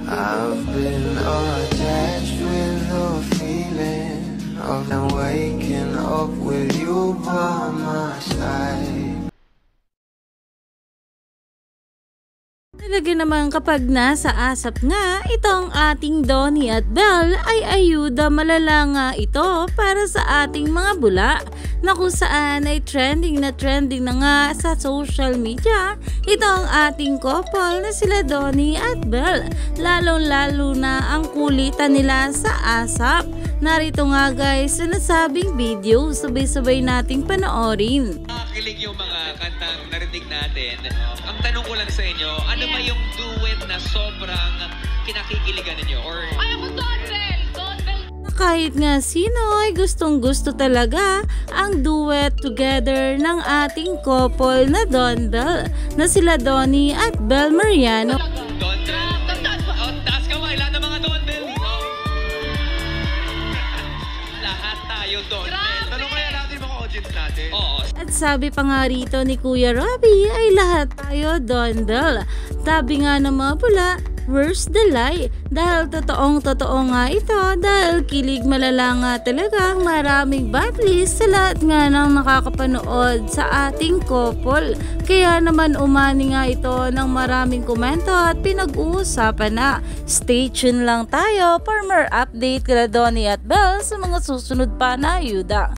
I've been attached with the feeling of them waking up with you by my side. Talaga naman kapag nasa asap nga itong ating Donnie at Belle ay ayuda malala nga ito para sa ating mga bula na kung saan ay trending na nga sa social media itong ating couple na sila Donnie at Belle, lalong-lalo na ang kulitan nila sa asap. Narito nga guys sa nasabing video, sabay-sabay nating panoorin. Nakakilig yung mga kantang narinig natin. Ang tanong ko lang sa inyo, ano ba yung duet na sobrang kinakikiligan ninyo? Or Ay, ako Donbell! Kahit nga sino ay gustong-gusto talaga ang duet together ng ating couple na Donbell na sila Donnie at Belle Mariano. Donbell? Oh, taas kamay, lahat ng mga Donbell dito. Lahat tayo Donbell. Tanong kaya natin mga audience natin. Oo. At sabi pa nga rito ni Kuya Robbie ay lahat tayo Donbell. Sabi nga ng mga pula, where's the lie? Dahil totoong-totoo nga ito dahil kilig malala nga talaga maraming badlist sa lahat nga ng nakakapanood sa ating couple. Kaya naman umani nga ito ng maraming komento at pinag-uusapan na. Stay tuned lang tayo for more update kala Donnie at Belle sa mga susunod pa na ayuda.